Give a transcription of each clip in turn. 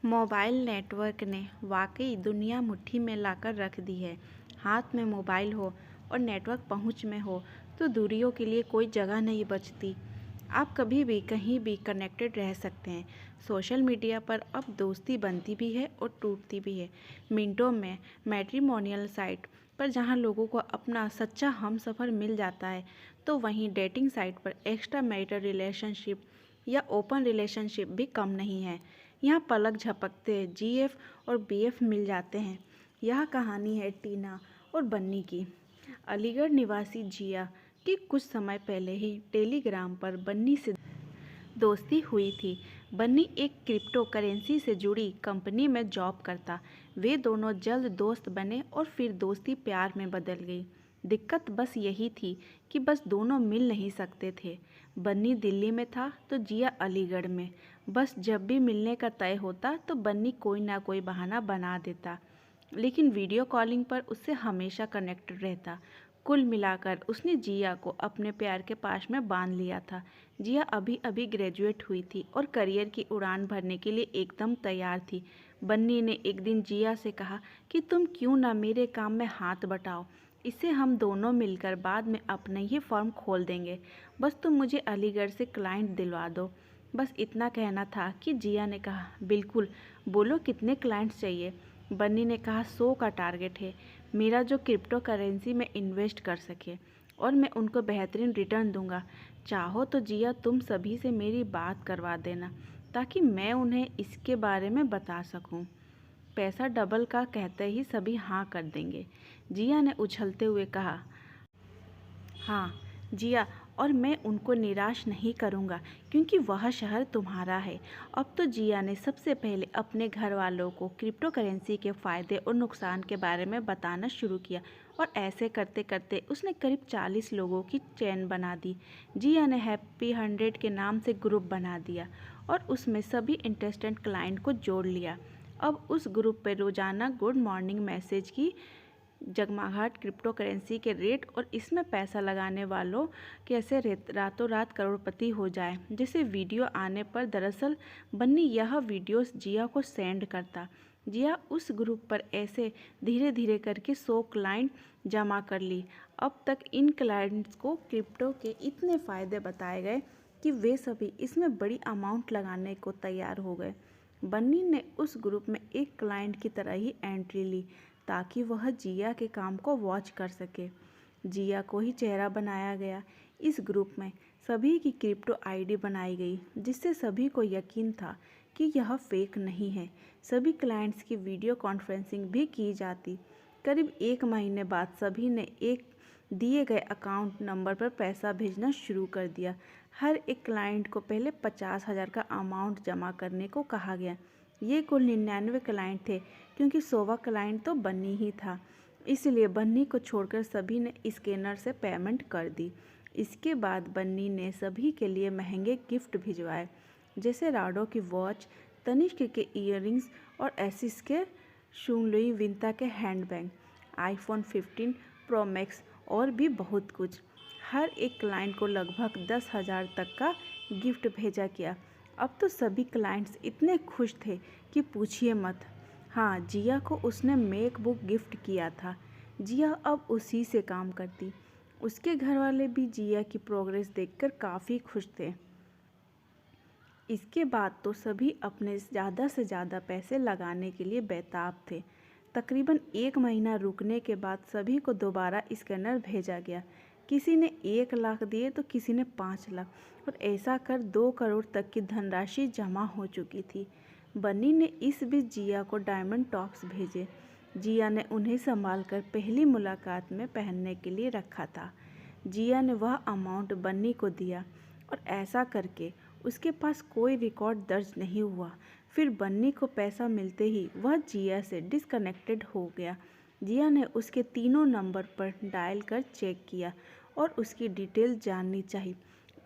Mobile network ने वाकई दुनिया मुट्ठी में लाकर रख दी है। हाथ में मोबाइल हो और नेटवर्क पहुंच में हो तो दूरियों के लिए कोई जगह नहीं बचती। आप कभी भी कहीं भी कनेक्टेड रह सकते हैं। सोशल मीडिया पर अब दोस्ती बनती भी है और टूटती भी है। मिनटों में मैट्रिमोनियल साइट पर जहां लोगों को अपना सच्चा हमसफ़र मिल जाता है, तो वहीं डेटिंग साइट पर एक्स्ट्रा मैरिटल रिलेशनशिप या ओपन रिलेशनशिप भी कम नहीं है। यहाँ पलक झपकते जीएफ और बीएफ मिल जाते हैं। यह कहानी है टीना और बन्नी की। अलीगढ़ निवासी जिया की कुछ समय पहले ही टेलीग्राम पर बन्नी से दोस्ती हुई थी। बन्नी एक क्रिप्टो करेंसी से जुड़ी कंपनी में जॉब करता। वे दोनों जल्द दोस्त बने और फिर दोस्ती प्यार में बदल गई। दिक्कत बस यही थी कि बस दोनों मिल नहीं सकते थे। बन्नी दिल्ली में था तो जिया अलीगढ़ में। बस जब भी मिलने का तय होता तो बन्नी कोई ना कोई बहाना बना देता, लेकिन वीडियो कॉलिंग पर उससे हमेशा कनेक्टेड रहता। कुल मिलाकर उसने जिया को अपने प्यार के पास में बांध लिया था। जिया अभी अभी ग्रेजुएट हुई थी और करियर की उड़ान भरने के लिए एकदम तैयार थी। बन्नी ने एक दिन जिया से कहा कि तुम क्यों ना मेरे काम में हाथ बटाओ, इससे हम दोनों मिलकर बाद में अपने ही फर्म खोल देंगे। बस तुम मुझे अलीगढ़ से क्लाइंट दिलवा दो। बस इतना कहना था कि जिया ने कहा, बिल्कुल, बोलो कितने क्लाइंट्स चाहिए। बन्नी ने कहा, 100 का टारगेट है मेरा, जो क्रिप्टो करेंसी में इन्वेस्ट कर सके, और मैं उनको बेहतरीन रिटर्न दूंगा। चाहो तो जिया तुम सभी से मेरी बात करवा देना ताकि मैं उन्हें इसके बारे में बता सकूं। पैसा डबल का कहते ही सभी हाँ कर देंगे। जिया ने उछलते हुए कहा, हाँ जिया, और मैं उनको निराश नहीं करूँगा क्योंकि वह शहर तुम्हारा है। अब तो जिया ने सबसे पहले अपने घर वालों को क्रिप्टो करेंसी के फ़ायदे और नुकसान के बारे में बताना शुरू किया, और ऐसे करते करते उसने करीब 40 लोगों की चेन बना दी। जिया ने हैप्पी 100 के नाम से ग्रुप बना दिया और उसमें सभी इंटरेस्टेड क्लाइंट को जोड़ लिया। अब उस ग्रुप पर रोज़ाना गुड मॉर्निंग मैसेज की जगमगाहट, क्रिप्टो करेंसी के रेट और इसमें पैसा लगाने वालों कैसे रातों रात करोड़पति हो जाए जैसे वीडियो आने पर दरअसल बन्नी यह वीडियोस जिया को सेंड करता। जिया उस ग्रुप पर ऐसे धीरे धीरे करके 100 क्लाइंट जमा कर ली। अब तक इन क्लाइंट्स को क्रिप्टो के इतने फ़ायदे बताए गए कि वे सभी इसमें बड़ी अमाउंट लगाने को तैयार हो गए। बन्नी ने उस ग्रुप में एक क्लाइंट की तरह ही एंट्री ली ताकि वह जिया के काम को वॉच कर सके। जिया को ही चेहरा बनाया गया। इस ग्रुप में सभी की क्रिप्टो आईडी बनाई गई जिससे सभी को यकीन था कि यह फेक नहीं है। सभी क्लाइंट्स की वीडियो कॉन्फ्रेंसिंग भी की जाती। करीब 1 महीने बाद सभी ने एक दिए गए अकाउंट नंबर पर पैसा भेजना शुरू कर दिया। हर एक क्लाइंट को पहले 50,000 का अमाउंट जमा करने को कहा गया। ये कुल 99 क्लाइंट थे क्योंकि 100वां क्लाइंट तो बन्नी ही था, इसलिए बन्नी को छोड़कर सभी ने स्कैनर से पेमेंट कर दी। इसके बाद बन्नी ने सभी के लिए महंगे गिफ्ट भिजवाए, जैसे राडो की वॉच, तनिष्क के ईयररिंग्स और एसिस के शूलुई विंता के हैंडबैग, आईफोन 15 प्रो मैक्स और भी बहुत कुछ। हर एक क्लाइंट को लगभग 10,000 तक का गिफ्ट भेजा गया। अब तो सभी क्लाइंट्स इतने खुश थे कि पूछिए मत। हाँ, जिया को उसने मैकबुक गिफ्ट किया था। जिया अब उसी से काम करती। उसके घर वाले भी जिया की प्रोग्रेस देखकर काफ़ी खुश थे। इसके बाद तो सभी अपने ज़्यादा से ज़्यादा पैसे लगाने के लिए बेताब थे। तकरीबन 1 महीना रुकने के बाद सभी को दोबारा स्कैनर भेजा गया। किसी ने 1 लाख दिए तो किसी ने 5 लाख, और ऐसा कर 2 करोड़ तक की धनराशि जमा हो चुकी थी। बन्नी ने इस बीच जिया को डायमंड टॉप्स भेजे। जिया ने उन्हें संभाल कर पहली मुलाकात में पहनने के लिए रखा था। जिया ने वह अमाउंट बन्नी को दिया और ऐसा करके उसके पास कोई रिकॉर्ड दर्ज नहीं हुआ। फिर बन्नी को पैसा मिलते ही वह जिया से डिस्कनेक्टेड हो गया। जिया ने उसके तीनों नंबर पर डायल कर चेक किया और उसकी डिटेल जाननी चाहिए,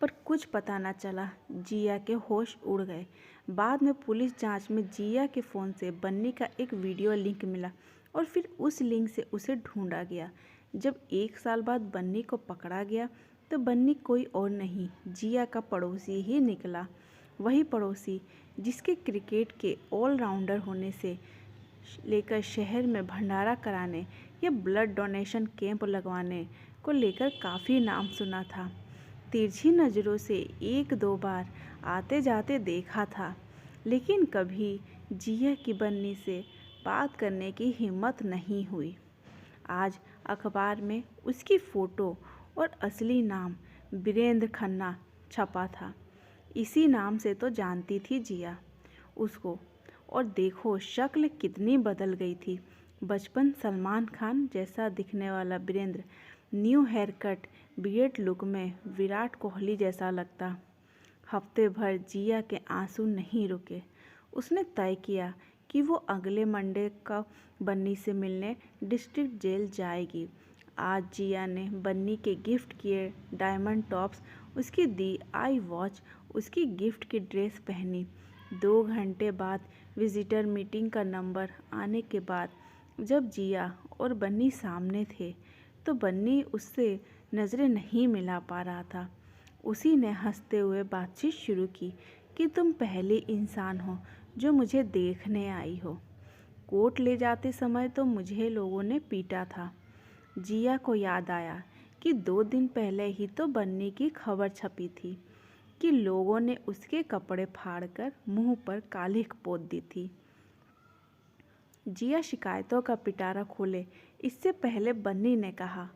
पर कुछ पता न चला। जिया के होश उड़ गए। बाद में पुलिस जांच में जिया के फ़ोन से बन्नी का एक वीडियो लिंक मिला और फिर उस लिंक से उसे ढूंढा गया। जब 1 साल बाद बन्नी को पकड़ा गया तो बन्नी कोई और नहीं, जिया का पड़ोसी ही निकला। वही पड़ोसी जिसके क्रिकेट के ऑलराउंडर होने से लेकर शहर में भंडारा कराने या ब्लड डोनेशन कैंप लगवाने को लेकर काफ़ी नाम सुना था। तिरछी नज़रों से एक दो बार आते जाते देखा था, लेकिन कभी जिया की बन्नी से बात करने की हिम्मत नहीं हुई। आज अखबार में उसकी फ़ोटो और असली नाम वीरेंद्र खन्ना छपा था। इसी नाम से तो जानती थी जिया उसको, और देखो शक्ल कितनी बदल गई थी। बचपन सलमान खान जैसा दिखने वाला Virender new hair cut beard look में विराट कोहली जैसा लगता। हफ्ते भर जिया के आंसू नहीं रुके। उसने तय किया कि वो अगले मंडे का बन्नी से मिलने डिस्ट्रिक्ट जेल जाएगी। आज जिया ने बन्नी के गिफ्ट किए डायमंड टॉप्स, उसकी दी आई वॉच, उसकी गिफ्ट की ड्रेस पहनी। 2 घंटे बाद विजिटर मीटिंग का नंबर आने के बाद जब जिया और बन्नी सामने थे तो बन्नी उससे नज़रें नहीं मिला पा रहा था। उसी ने हंसते हुए बातचीत शुरू की कि तुम पहली इंसान हो जो मुझे देखने आई हो। कोर्ट ले जाते समय तो मुझे लोगों ने पीटा था। जिया को याद आया कि 2 दिन पहले ही तो बन्नी की खबर छपी थी कि लोगों ने उसके कपड़े फाड़कर मुंह पर कालिख पोत दी थी। जिया शिकायतों का पिटारा खोले इससे पहले बन्नी ने कहा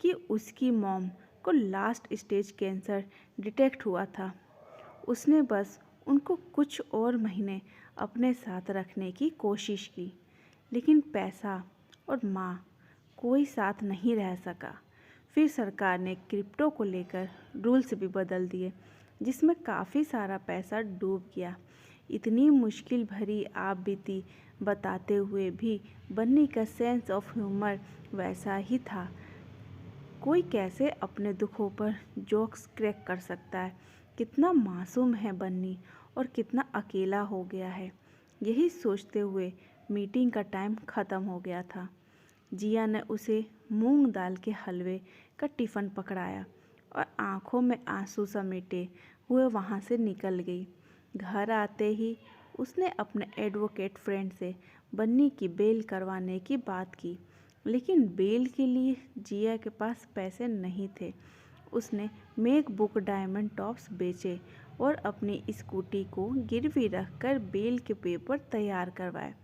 कि उसकी मॉम को लास्ट स्टेज कैंसर डिटेक्ट हुआ था। उसने बस उनको कुछ और महीने अपने साथ रखने की कोशिश की, लेकिन पैसा और माँ कोई साथ नहीं रह सका। फिर सरकार ने क्रिप्टो को लेकर रूल्स भी बदल दिए, जिसमें काफ़ी सारा पैसा डूब गया। इतनी मुश्किल भरी आप बीती बताते हुए भी बन्नी का सेंस ऑफ ह्यूमर वैसा ही था। कोई कैसे अपने दुखों पर जोक्स क्रैक कर सकता है। कितना मासूम है बन्नी और कितना अकेला हो गया है। यही सोचते हुए मीटिंग का टाइम ख़त्म हो गया था। जिया ने उसे मूंग दाल के हलवे का टिफ़िन पकड़ाया और आंखों में आंसू समेटे हुए वहाँ से निकल गई। घर आते ही उसने अपने एडवोकेट फ्रेंड से बन्नी की बेल करवाने की बात की, लेकिन बेल के लिए जिया के पास पैसे नहीं थे। उसने मेक बुक डायमंड टॉप्स बेचे और अपनी स्कूटी को गिरवी रखकर बेल के पेपर तैयार करवाए।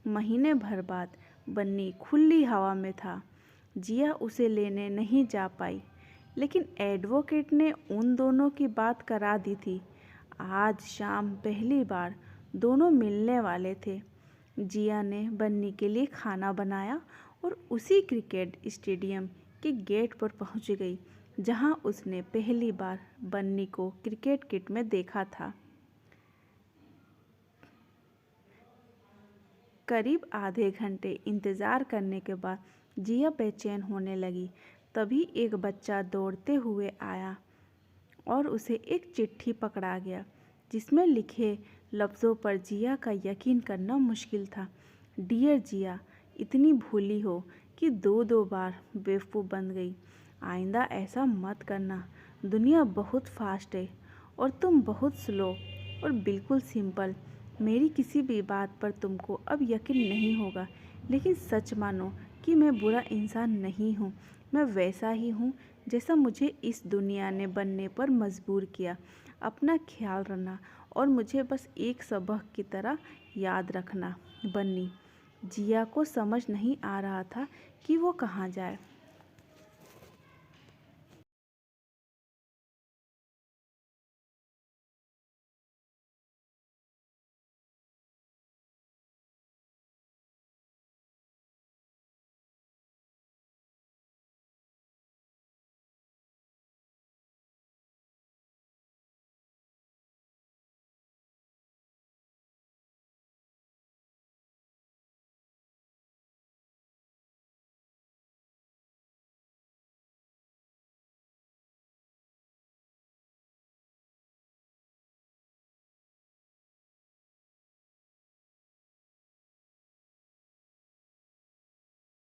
महीने भर बाद बन्नी खुली हवा में था। जिया उसे लेने नहीं जा पाई, लेकिन एडवोकेट ने उन दोनों की बात करा दी थी। आज शाम पहली बार दोनों मिलने वाले थे। जिया ने बन्नी के लिए खाना बनाया और उसी क्रिकेट स्टेडियम के गेट पर पहुंच गई जहां उसने पहली बार बन्नी को क्रिकेट किट में देखा था। करीब आधे घंटे इंतज़ार करने के बाद जिया बेचैन होने लगी। तभी एक बच्चा दौड़ते हुए आया और उसे एक चिट्ठी पकड़ा गया, जिसमें लिखे लफ्ज़ों पर जिया का यकीन करना मुश्किल था। डियर जिया, इतनी भूली हो कि 2 बार बेवकूफ़ बन गई। आइंदा ऐसा मत करना। दुनिया बहुत फास्ट है और तुम बहुत स्लो और बिल्कुल सिंपल। मेरी किसी भी बात पर तुमको अब यकीन नहीं होगा, लेकिन सच मानो कि मैं बुरा इंसान नहीं हूँ। मैं वैसा ही हूँ जैसा मुझे इस दुनिया ने बनने पर मजबूर किया। अपना ख्याल रखना और मुझे बस एक सबक की तरह याद रखना। बन्नी। जिया को समझ नहीं आ रहा था कि वो कहाँ जाए।